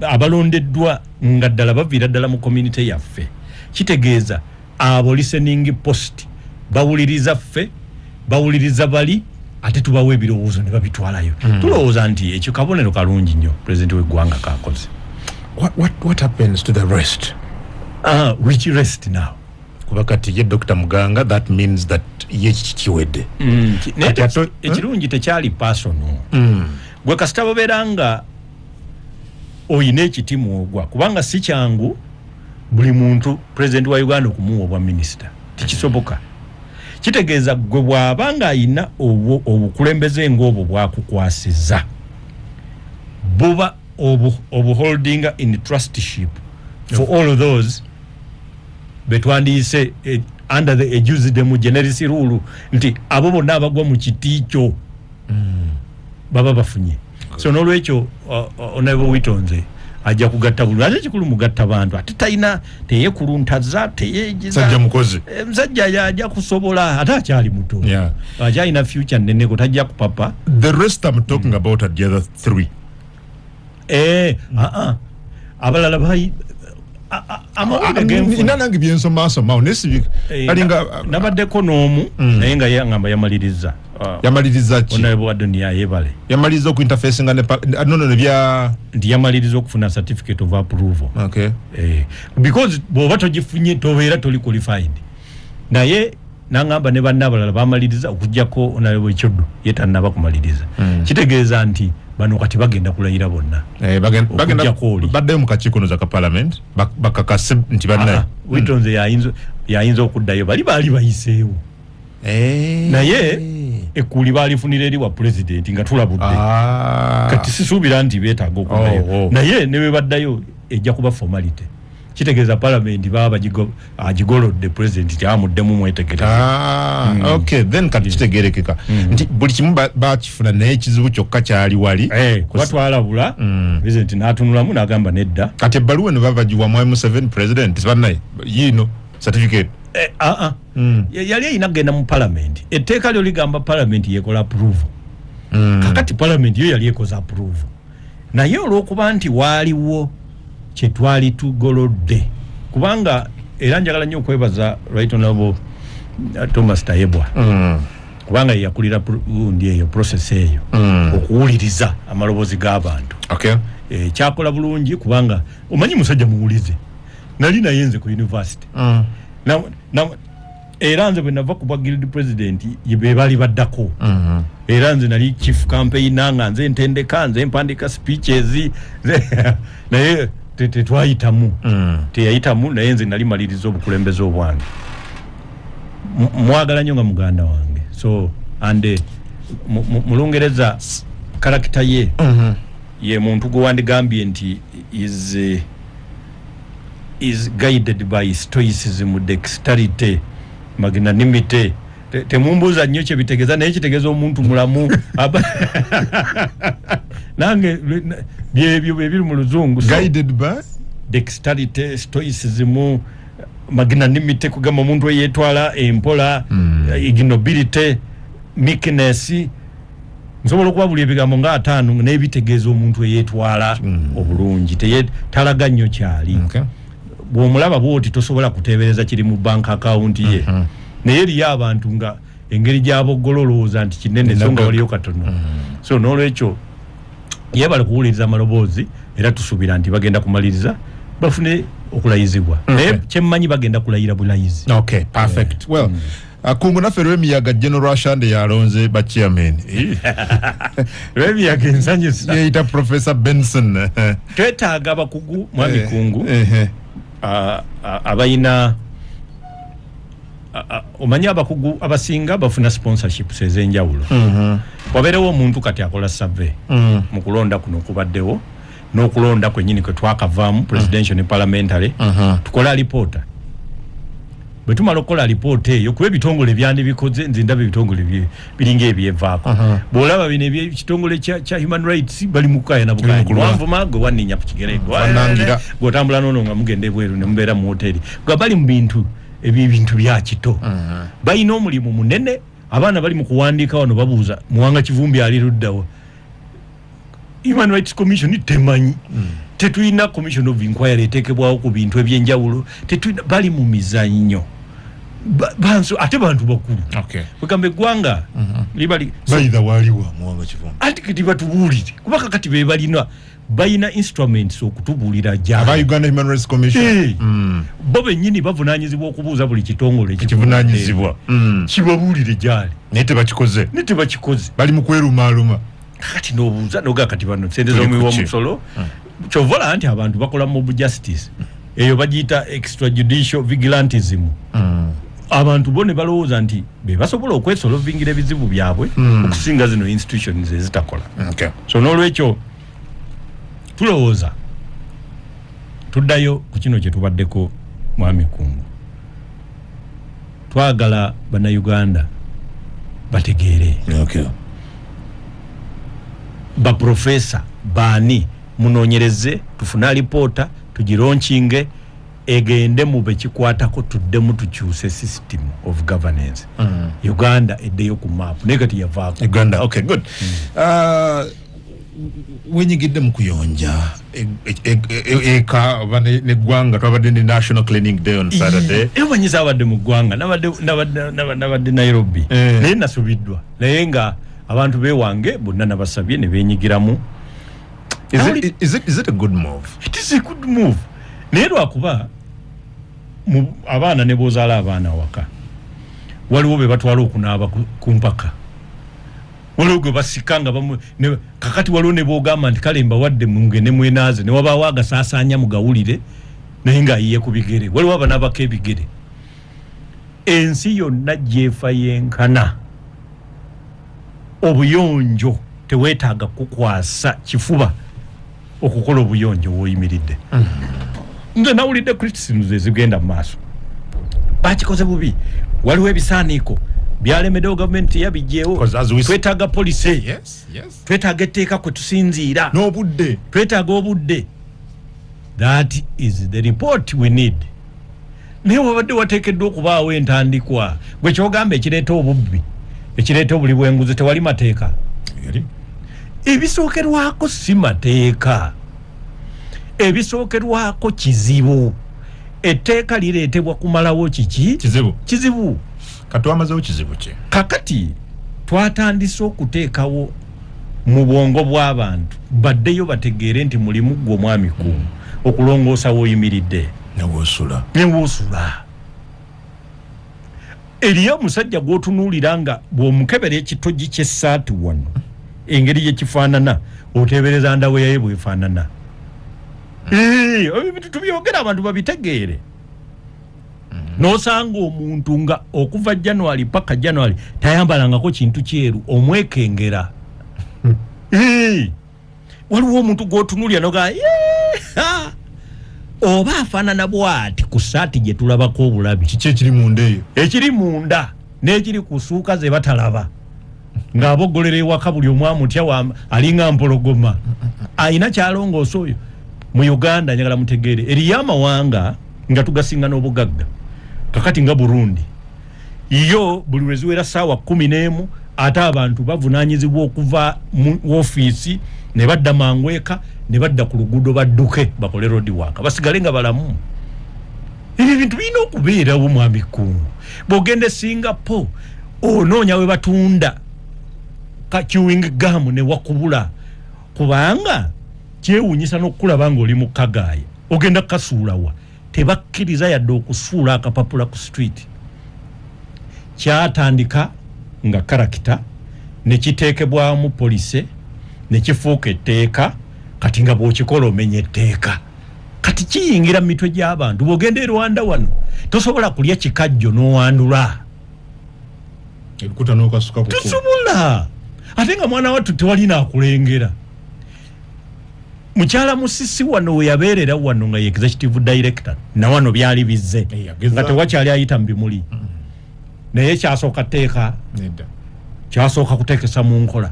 abalondeddwa nga ddala baviira ddala mu community yaffe kitegeeza abo listening post bawuliriza ffe bawuliriza bali ate tubawe ebirowoozo ne babitwalayo. Tulowooza nti ekyo kabonero kalungi nnyo president w'eggwanga kakoze. What happens to the rest? Which rest now? Kubakati ye Dr. Muganga, that means that ye kiwedde. Ekirungi tekyali personal. Gwe kasita babeeranga oyina ekitimu ogwa kubanga si kyangu buli muntu president wa Uganda okumuwa obwa minister tikisoboka. Kitegeeza gwe bw'abanga ayina obukulembeze ng'obwo bwakukwasiza buba holding in trustship for all of those betwandiise under the ejuside generisi rule nti abo bonna abagwa mu kitiikyo baba bafunye. So nolwekyo Honorable Witonze ajja kugatta bulungi ate kikulu mugatta bantu ate talina teyekuluntaza teyegiza sajja mukozi msajja ajja kusobola ate akyali muto akyalina future nneneko tajja kupapa. The rest I'm talking about are the other three. Abalala bayi inanangi byensoma onesi kalinga nabaddeko n'omu naye nga yangamba yamaliriza ki Honorable Adonia Yebale yamaliriza ku interface nga ne bya ndi yamaliriza okufuna certificate of approval. Okay. Because bw'oba togifunye tobeera toli qualified. Naye nangamba ne banna abalala bamaliriza okujjako Honorable Choddo yetannaba kumaliriza. Kitegeeza nti bano kati bagenda kulayira bonna. Bagenda badde mu kakiiko za parliament bakakase nti banna witonze yayinza okuddayo bali bayiseewo. Naye ekuli balifunira eri wa president nga tulabudde. Kati sisuubira nti beetaaga okuddayo. Naye ne bwe baddayo ejja kuba formality. Kitegeeza parliament baba agigolodde president yamuddemu mwetegereza. Okay, then kati kitegerekeka nti buli kimu bakifuna naye ekizibu kyokka kyali wali kwatwalabula president n'atunulamu n'agamba nedda. Kati ebbaluwa ne bava giwa mu M7 president bannaye yino certificate yali ayina kugenda mu parliament. Etteeka lyo ligamba parliament yekola approve. Kakati parliament yo yali ekoza approve. Naye olw'okuba nti waaliwo kyetwali tugolodde kubanga era njagala nnyo okwebaza Right Honorable Thomas Tayebwa kubanga yakulira ndi eyo process eyo okuwuliriza amaloboozi g'abantu. Okay. Kyakola bulungi kubanga omanyi musajja muwulize nali nayenze ku university era nze bwe nava ku bwa guild president be bali baddako era nze nali chief campaigner nga nze ntendeka nze mpandika speeches naye tetwayitamu teyayitamu naye nze nali maliriza obukulembeze obwange mwagala nnyo nga muganda wange so ande mulungereza karakita ye ye muntu gwe wandigambye nti is guided by stoicism, dexterity, magnanimity. Temumbuza nnyo kye bitegeeza naye kitegeeza omuntu mulamu nange byebyo biri mu luzungu. Guided by dexterity, stoicism, magnanimity, kugamba omuntu eyetwala empola, ignobility, meekness. Nsobola okubabula ebigambo nga 5 n'ebitegeeza omuntu eyetwala obulungi talaga nnyo kyali. Bw'omulaba bw'oti tosobola kuteebereza kiri mu bank account ye. Naye eri abantu nga engeri gy'aboggololooza nti kinene so nga waliyo katono. So n'olwekyo yebale kuwuliriza amaloboozi era tusuubira nti bagenda kumaliriza bafune okulayizibwa. Naye kyemmanyi bagenda kulayira bulayizi. Okay, perfect. Well, kungu naffe Lwemiyaga General Shande yalonze ba chairman. Lwemiyaga ensanyusa. Yeeyita Professor Benson. Twetaaga abakugu mwami kungu. Abayina omanya abakugu abasinga bafuna sponsorships ez'enjawulo. Wabeerewo omuntu kati akola survey mu kulonda kuno kubaddewo n'okulonda kwennyini kwe twakavaamu presidential ne parliamentary tukola alipoota. Bwe tumala okukola alipoota eyo kuba ebitongole byandibikoze nze ndaba ebitongole biringa ebyevaako. Bw'olaba bino ebyekitongole kya human rights bali mu kukaya na bukaya wanvuma gwe wanninya ku kigere gw'otambula noono nga mugenda ebweru ne mubeera mu hoteri gwe bali mu bintu ebintu bya kito. Balina omulimu munene. Abaana bali mu kuwandiika wano babuuza Muwanga Kivumbi ali luddawa. Human Rights Commission temanyi. Tetulina commission of inquiry eteekebwawo ku bintu ebyenjawulo. Tetulina bali mu mizannyo. Banso ate bantu bakulu. Okay. Kugamba eggwanga libali bayitha waliwa Muwanga Kivumbi. Ati kati batubuulire kuba kakati be balina bayina instruments okutubuulira jja. Aba Uganda Human Rights Commission. Bo bennyini bavunaanyizibwa okubuuza buli kitongole kivunaanyizibwa. Kibabuulire gyali. Naye tebakikoze. Bali mu kwerumaaluma. Kati n'obuuza n'oga kati bano sente z'omuwi w'omusolo. Kyovola nti abantu bakola mob justice. Eyo bagiyita extrajudicial vigilantism. Abantu bo ne balowooza nti be basobola okwesolovingira ebizibu byabwe okusinga zino institutions ezitakola. So n'olwekyo tulowooza tuddayo ku kino kye tubaddeko mwami kungu. Twagala bannayuganda bategeere. Ba professor baani munonyereze tufuna reporter tugironchinge egende mu bekikwatako tuddemu tukyuse system of governance. Uganda eddeyo ku map negati yavaako Uganda. Okay, good. Wenyigidde mu kuyonja eka ne gwanga twabadde ne National Cleaning Day on Saturday. Ewanyiza abadde mu gwanga nabadde Nairobi. Naye nasubiddwa. Naye nga abantu bewange bonna nabasabye ne benyigiramu. Is it a good move? It is a good move. Naye lwakuba abaana ne bozaala abaana waka waliwo be batwala okunaaba ku mpaka. Waliwo gwe basikanga kakati waliwo ne boogamba nti kale mbawadde mungende mwenaaze ne wabaawo agasaasaanya mugawulire naye ng'ayiye ku bigere. Waliwo abanaabako ebigere. Ensi yonna gyefa yenkana. Obuyonjo teweetaaga kukwasa kifuba okukola obuyonjo w'oyimiridde. Nze nawulidde criticisms ezigenda mu maaso. Bakikoze bubi. Waliwo ebisaaniiko byalemeddewo gavumenti yabijjeewo. Twetaaga poliisi. Yes. Twetaaga etteeka kwe tusinziira. N'obudde. Twetaaga obudde. That is the report we need. Naye wabadde wateekeddwa okubaawo entandikwa. Gwe kyogamba ekireeta obubbi, ekireeta obuli bw'enguzi tewali mateeka. Ebisookerwako si mateeka. Ebisookerwako kizibu. Etteeka lireetebwa kumalawo kiki? Kizibu. Katwamazewo kizibu kye. Kakati twatandise okuteekawo mu bwongo bw'abantu baddeyo bategeere nti mulimu gwo mwami ku okulongoosa w'oyimiridde. Newoosula. Eriyo omusajja gw'otunuulira nga bw'omukebera ekitogi ky'essaati wano engeri yekifaanana oteebereza ndawe yaye bwefaanana. Ebintu tubyogera abantu babitegeere. N'osanga omuntu nga okuva January paka January tayambalangako kintu kyeru omwekengera. Waliwo omuntu gw'otunuulira noga oba afaanana bw'ati ku ssaati gye tulabako obulabi. Kiki ekiri munda eyo? Ekiri munda n'ekiri ku ssuuka ze batalaba. Ng'aboggolera ewaka buli omu amutya alinga mpologoma. Ayina kyalongoosa oyo. Mu Uganda njagala mutegeere eriyo amawanga nga tugasinga n'obugagga. Kakati nga Burundi. Yo buli lweziwera ssaawa 11 ate abantu bavunaanyizibwa okuva mu ofiisi ne badda mangu eka ne badda ku luguudo badduke bakole road work basigale nga balamu. Ebyo bintu birina okubeerawo mwami Kungu. Bw'ogenda Singapore onoonya we batunda ka chewing gum ne wakubula kubanga kyewuunyisa n'okulaba ng'oli mu Kagaaya ogenda kasuulawa tebakkiriza yadde okusuula akapapula ku street. Kyatandika nga karakita ne kiteekebwamu poliisi ne kifuuka etteeka kati nga bw'okikola omenya etteeka. Kati kiyingira mu mitwe gy'abantu. Bw'ogenda e Rwanda wano tosobola kulya kikajjo n'owandula. Ebikuta n'okasuka kuko. Tosobola. Ate nga mwana wattu tewali naakulengera. Mukyala Musisi wano we yabeerera wano nga ye executive director na wano byali bizze nga tewakyali ayita mu bimuli. Naye kyasooka tteeka kyasooka kuteekesa mu nkola.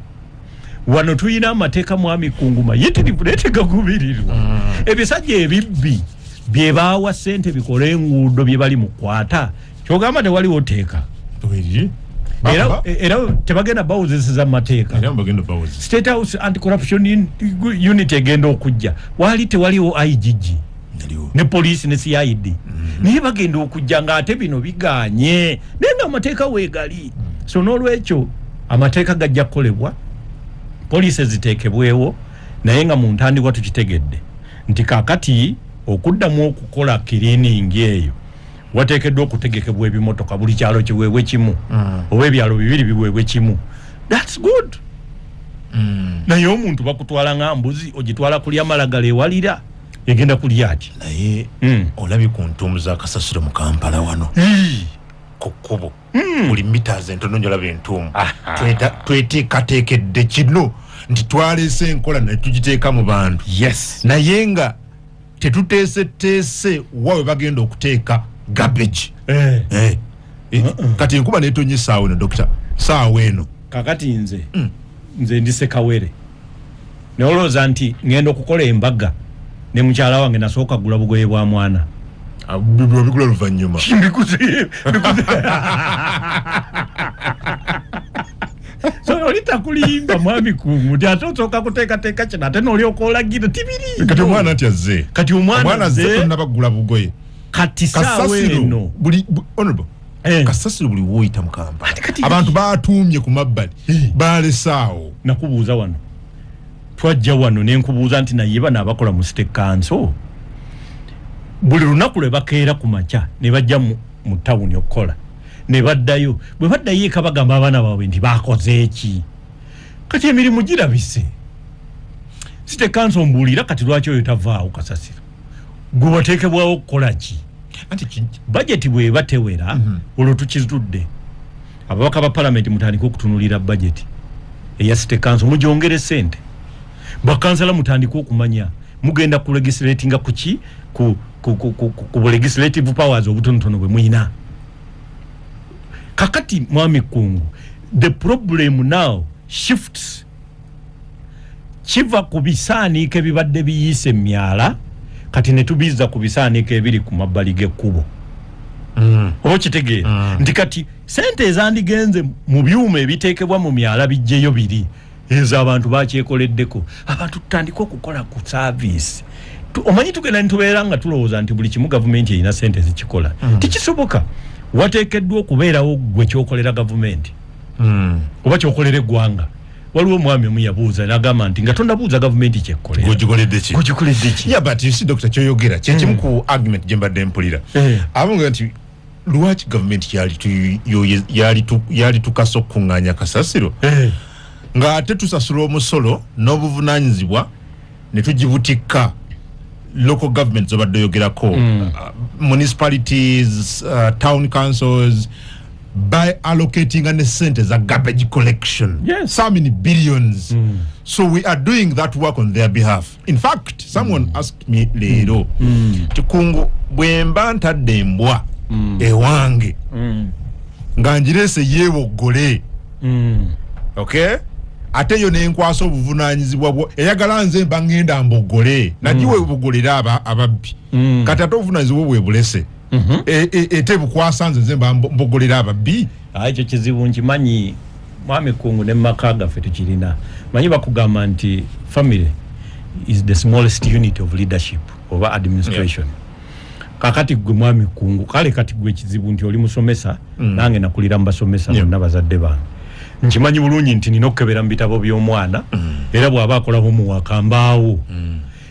Wano tuyina amateeka mwami Kungu mayitirivu naye gagubirirwa. Ebisajja ebibbi bye baawa ssente bikole enguudo bye bali mukwata kyogamba tewaliwo teeka. Era tebagenda bawuzesiza mateeka. State House Anti-Corruption Unit egenda okujja. Wali tewaliwo IGG ne poliisi ne CID. Naye bagenda okujja ng'ate bino biganye naye nga amateeka weegali. So n'olwekyo amateeka gajja kukolebwa poliisi ziteekebwewo naye nga mu ntandikwa tukitegedde nti kaakati okuddamu okukola kiriiningi eyo wateekeddwa okutegekebwa ebimotoka buli kyalo kiweebwe kimu oba ebyalo bibiri biweebwe kimu. That's good. Naye omuntu bakutwala nga mbuzi ogitwala kulya malagala ewalira egenda kulya ati. Naye olabye ku ntuumu za kasasiro mu Kampala wano ku kkubo buli meters entono njolaba entuumu tweteekateekedde kino nti twaleese enkola ne tugiteeka mu bantu. Yes. Naye nga tetuteeseteese wawe bagenda okuteeka garbage. Kati enkuba neetonye saawa eno dokita saawa eno kakati nze ndi Sekawere ne olooza nti ngendo okukola embaga ne mukyala wange nasooka gula bugoye bwa mwana bigula luvannyuma so olita kulimba mwami kungu tyatosoka kuteekateeka kino ate n'olyoka olagira tibiri kati omwana ati azze kati omwana azze tonnabagula bugoye kati saawa eno honorable kasasiro buli woyita mu Kampala abantu batuumye ku mabbali balesaawo nakubuuza wano twajja wano ne nkubuuza nti naye bano abakola mu State Council buli lunaku lwe bakeera ku makya ne bajja mu tawuni okukola ne baddayo bwe baddayo eka bagamba abaana baabwe nti bakoze eki kati emirimu girabise State Council mbuulira kati lwaki oyo tavaawo kasasiro gwe wateekebwawo okukola ki budget bwe batewera olwo tukizudde ababaka ba parliament mutandika okutunulira budget eya State Council mujongere sente bakansala mutandika okumanya mugenda ku legislating kuki ku legislative powers obutonotono bwe muyina kakati mwami kungu the problem now shifts kiva ku bisaaniiko ebibadde biyise myala kati ne tubiza ku bisaaniiko ebiri ku mabbali g'ekkubo oba kitegeera nti kati sente ezandigenze mu byuma ebiteekebwa mu myala bijjeyo biri ezo abantu bakyekoleddeko abantu tutandika okukola ku service omanyi tugenda nitubeera nga tulowooza nti buli kimu gavumenti erina sente zikikola tikisoboka wateekeddwa okubeerawo gwe kyokolera gavumenti oba kyokolera eggwanga waliwo omwami omu yabuuza n'agamba nti nga tonnabuuza gavumenti kyekkolera gogikoledde ki yeah but you see Dr. Kyoyogera kyekimu ku argument gye mbadde mpulira abanga nti lwaki gavumenti yali tukasa okuŋŋaanya kasasiro nga ate tusasula omusolo n'obuvunaanyizibwa ne tugibutikka local governments obadde oyogerako municipalities town councils by allocating an center as a garbage collection so many billions so we are doing that work on their behalf. In fact, someone asked me leero tikungu bwemba ntadde embwa ewange nga njirese yeewogole okay ate yo nenkwasa obuvunaanyizibwa bwo eyagala nze mba ngenda mbogole nagiwe bugolera ababbi kati ate obuvunaanyizibwa bwe bulese ete bukwasa nze mba mbogolera ababbi ekyo kizibu nkimanyi mwami kungu ne maka gaffe tukirina manyi bakugamba nti family is the smallest unit of leadership oba administration kakati gwe mwami kungu kale kati gwe kizibu nti oli musomesa nange nakulira mbasomesa bonna bazadde bange nkimanyi bulungi nti nina okukebera mu bitabo by'omwana era bw'aba akola homework ambaawo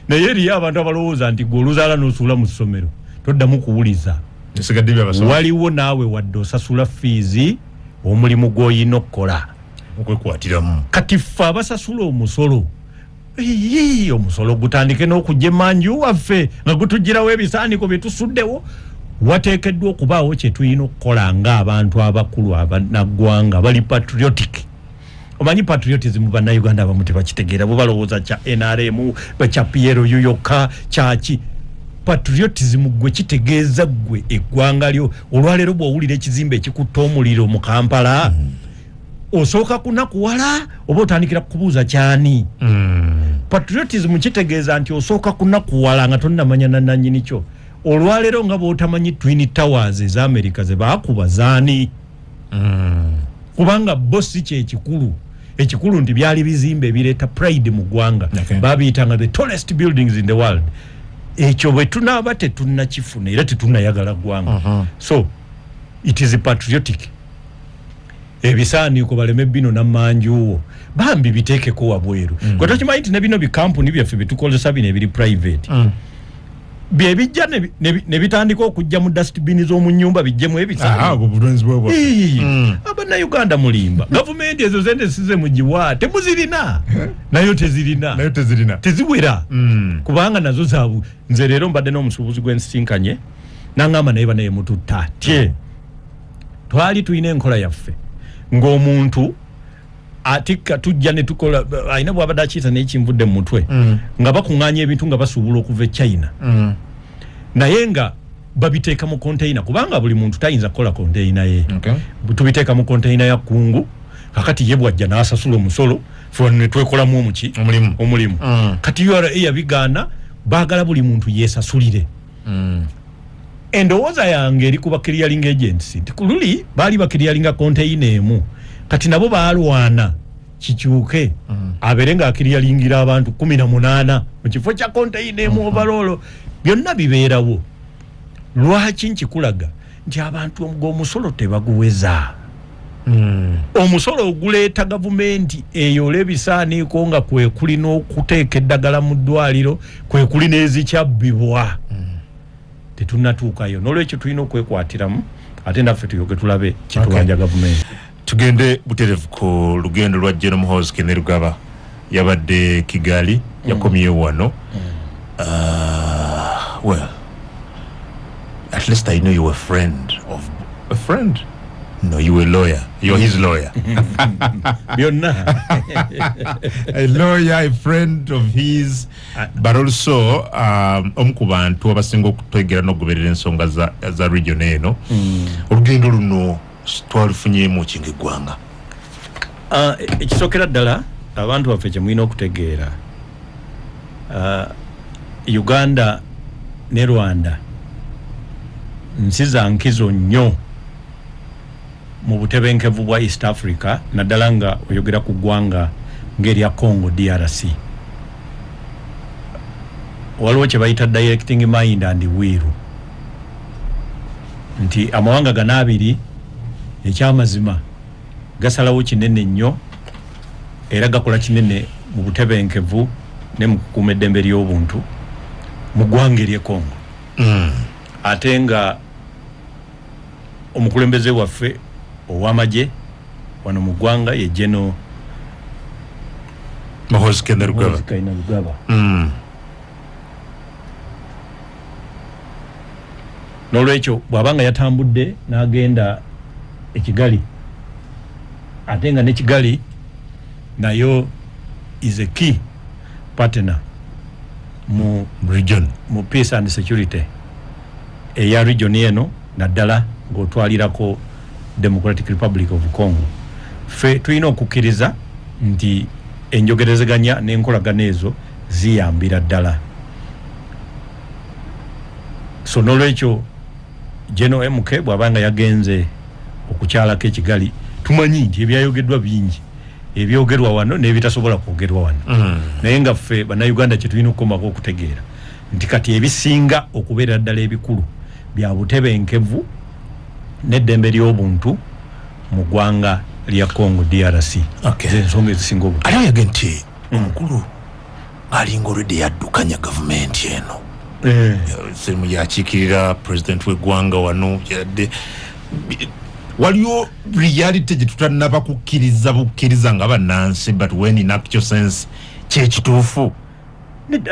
naye eriyo abantu abalowooza nti gwe oluzaala n'osuula mu ssomero toddamu kuwuliza waliwo naawe wadde osasula fees omulimu gw'olina okukola okwekwatiramu kati ffe abasasula omusolo omusolo gutandike n'okujja emanju waffe nga gutugirawo ebisaaniko bye tusuddewo wateekeddwa okubaawo kye tulina okukola ng'abantu abakulu abanaggwanga bali patriotic omanyi patriotism bannayuganda abamu tebakitegeera bwe balowooza kya NRM bakya Piero Yuyoka kyaki patriotism gwe kitegeeza gwe eggwanga lyo olwaleero bw'owulira ekizimbe ekikutta omuliro mu Kampala osooka kunakuwala oba otandikira kubuuza kyani patriotism kitegeeza nti osooka kunakuwala nga tonnamanya nannyini kyo olwaleero nga bw'otamanyi Twin Towers eza America ze baakuba zaani kubanga bossi ekikulu nti byali bizimbe ebireeta pride mu ggwanga babiyitanga the tallest buildings in the world ekyo bwe tunaaba tetunnakifuna era tetunnayagala ggwanga so it is patriotic ebisaaniiko baleme bino n'ammanjuwo bambi biteekeko wabweru gwe tokimanyi nti ne bino bikampuni byaffe byetukozesa bino ebiri private byebijja ne bitandika okujja mu dustbin z'omu nnyumba bijjemu ebisaaniiko abannayuganda mulimba gavumenti ezo zende size mugiwa temuzirina nayo tezirina teziwera kubanga nazo zaabu nze leero mbadde n'omusuubuzi gw'ensisinkanye n'angamba naye banaye mututta tye twali tulina enkola yaffe ng'omuntu atika tujja ne tukola ayina bw'abadde akiyita n'ekimvudde mu mutwe nga bakuŋŋaanya ebintu nga basuubula okuva e China naye nga babiteeka mu container kubanga buli muntu tayinza kukola container ye tubiteeka mu container ya kungu kakati ye bwajja n'asasula omusolo ffe ne twekolamu omulimu kati URA yabigana baagala buli muntu yeesasulire endowooza yange eri kuba clearing agency tikululi baali bakiriyalinga container emu kati nabo baalwana kikyuke abere nga akiriyalingira abantu 18 mu kifo kya container emu overall byonna bibeerawo lwaki nkikulaga nti abantu omusolo tebaguweza omusolo oguleeta gavumenti eyole ebisaaniiko nga kwe kuli n'okuteeka eddagala mu ddwaliro kwe kuli n'ezikyabbibwa tetunnatuukayo n'olwekyo tulina okwekwatiramu ate naffe tuyoge tulabe kitulanja gavumenti tugende buterevu ku lugendo lwa General Muhoozi Kainerugaba yabadde Kigali yakomye wano well at least I know you were a friend no you were a lawyer you're his lawyer a lawyer a friend of his but also omukubantu abasinga okutegera n'okugoberera ensonga za region eno olugendo luno twalufunyemu kinga eggwanga ekisookera ddala abantu baffe kye mulina okutegeera Uganda ne Rwanda nsi za nkizo nnyo mu butebenkevu bwa East Africa naddala nga oyogera ku ggwanga ng'erya Congo DRC waliwo kye bayita directing mind and will nti amawanga gana abiri ekyamazima gasalawo kinene nnyo era gakola kinene mu butebenkevu ne mu kukuuma eddembe ly'obuntu mu ggwanga ery'e Congo ate nga omukulembeze waffe ow'amagye wano mu ggwanga ye General Muhoozi Kainerugaba n'olwekyo bw'abanga yatambudde n'agenda e Kigali ate nga ne Kigali nayo is a key partner mu region mu peace and security eya region eno naddala ng'otwalirako Democratic Republic of Congo fe tulina okukkiriza nti enjogerezeganya n'enkolagana ezo ziyambira ddala so n'olwekyo General MK bw'abanga yagenze okukyalako e Kigali tumanyi nti ebyayogeddwa bingi ebyogerwa wano n'ebitasobola kwogerwa wano naye nga ffe bannayuganda kye tulina okukomako okutegeera nti kati ebisinga okubeera ddala ebikulu bya butebenkevu n'eddembe ly'obuntu mu ggwanga lya Congo DRC ensonga ezisinga obukulu ate oyage nti omukulu alinga olwedde yaddukanya gavumenti eno semu yakiikirira president w'eggwanga wano yadde waliyo reality gye tutannaba bukkiriza nga bannansi but when in actual sense kyekituufu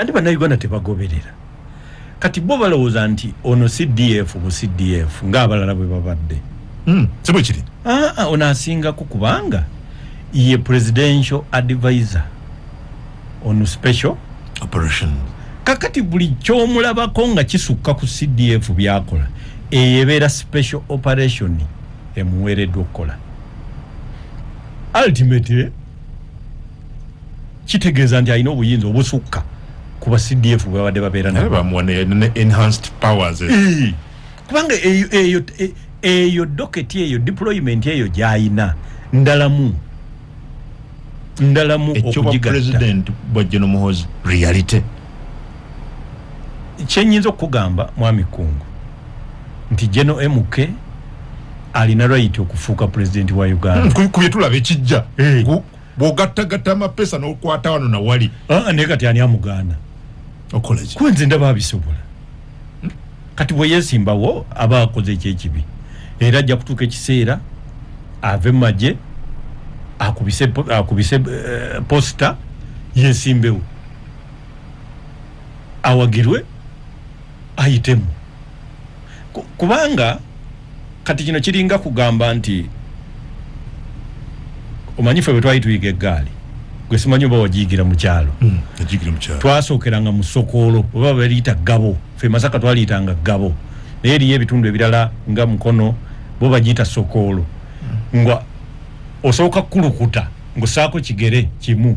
ate bannayuganda tebagoberera kati bo balowooza nti ono CDF bu CDF ng'abalala bwe babadde si bwe kiri ono asingako kubanga ye presidential advisor on special operation kakati buli kyomulabako nga kisukka ku CDF byakola eyebeera special operation emuweereddwa okukola ultimately kitegeeza nti alina obuyinza obusukka kuba CDF bwe babadde babeera enhanced powers kubanga eyo docket eyo deployment eyo gy'ayina ndalamu okugigatta president bwa General Muhoozi reality kyenyinza okugamba mwami Kungu nti General MK alina right okufuuka president wa Uganda kubye tulaba ekijja bw'ogattagatta amapesa n'okwata wano na wali naye kati ani amugaana okoleki kuba nze ndaba abisobola kati bwe yeesimbawo aba akoze ekyekibi era ajja kutuuka ekiseera ave mu magye akubise posta yeesimbewo awagirwe ayitemu kubanga kati kino kiringa kugamba nti omanyi ffe bwe twali tuyiga eggaali gwe simanyi oba wagiyigira mu kyalo twasookeranga mu Sokoolo oba baliyita Gabo ffe Masaka twaliyitanga Gabo naye eriyo ebitundu ebirala nga Mukono bo bagiyita Sokoolo nga osooka kulukuta ng'ossaako kigere kimu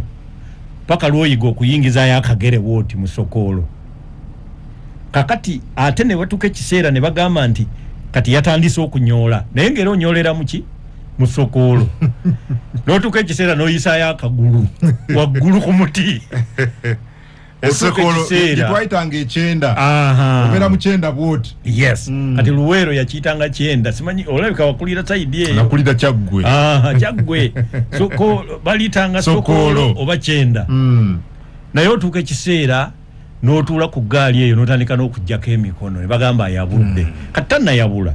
paka lw'oyiga okuyingizayo akagere wooti mu Sokoolo. Kakati ate ne batuuka ekiseera ne bagamba nti kati yatandise okunyoola naye ng'era onyoolera muki mu Sokoolo n'otuuka ekiseera n'oyisaayo akagulu waggulu ku muti Sokoolo kitwayitanga ekyenda obeera mu kyenda bwoti. Yes. Kati Luweero yakiyitanga kyenda simanyi olabika wakulira sayidi eyo nakulira Kyaggwe Kyaggwe baliitanga Sokoolo oba kyenda naye otuuka ekiseera n'otuula ku ggaali eyo n'otandika n'okuggyako emikono ne bagamba ayabudde kati tannayabula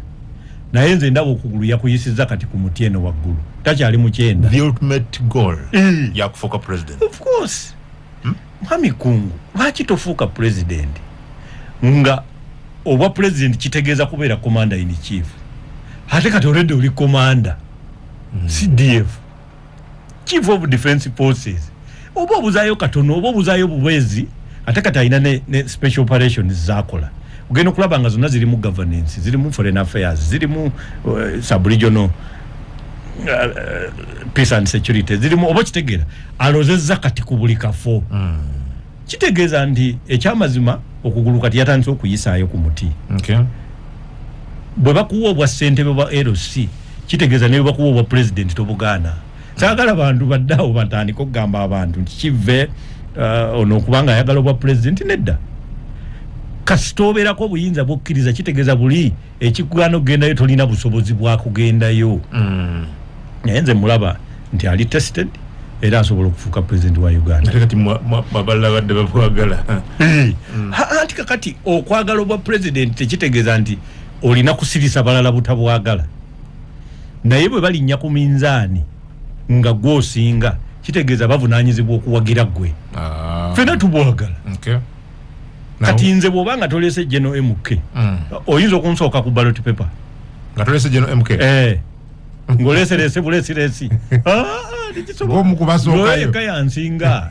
naye nze ndaba okugulu yakuyisizza kati ku muti eno waggulu takyali mu kyenda. The ultimate goal yakufuuka president. Of course. Mwami Kungu lwaki tofuuka president nga obwa president kitegeeza kubeera commander in chief ate kati already oli commander CDF chief of defense forces oba obuzaayo katono oba obuzaayo buwezi ate kati alina ne special operations zakola ogenda okulaba nga zonna ziri mu governance ziri mu foreign affairs ziri mu sub-regional peace and security ziri mu oba kitegeera alozezza kati ku buli kafo kitegeeza nti ekyamazima okugulu kati yatandise okuyisaayo ku muti. Bwe bakuwa obwa ssentebe bwa LC kitegeeza ne bakuwa obwa president tobugaana. Saagala bantu baddawo batandika okugamba abantu nti kive ono okubanga ayagala obwa president nedda kasitobeerako obuyinza bwokkiriza kitegeeza buli ekikugaana okugendayo tolina busobozi bwa kugendayo. Naye nze mulaba nti ali tested era asobola okufuuka president wa Uganda. Kati babalala badde bakwagala. Anti kakati okwagala obwa president tekitegeeza nti olina kusirisa balala butabwagala. Naye bwe balinnya ku minzaani nga gw'osinga kitegeeza bavunaanyizibwa okuwagira ggwe. Ffenna tubwagala. Kati nze bw'obanga toleese General MK oyinza okunsooka ku ballot paper nga toleese General MK ng'oleeserese buleesiresi ng'omu kubasookayo yansinga.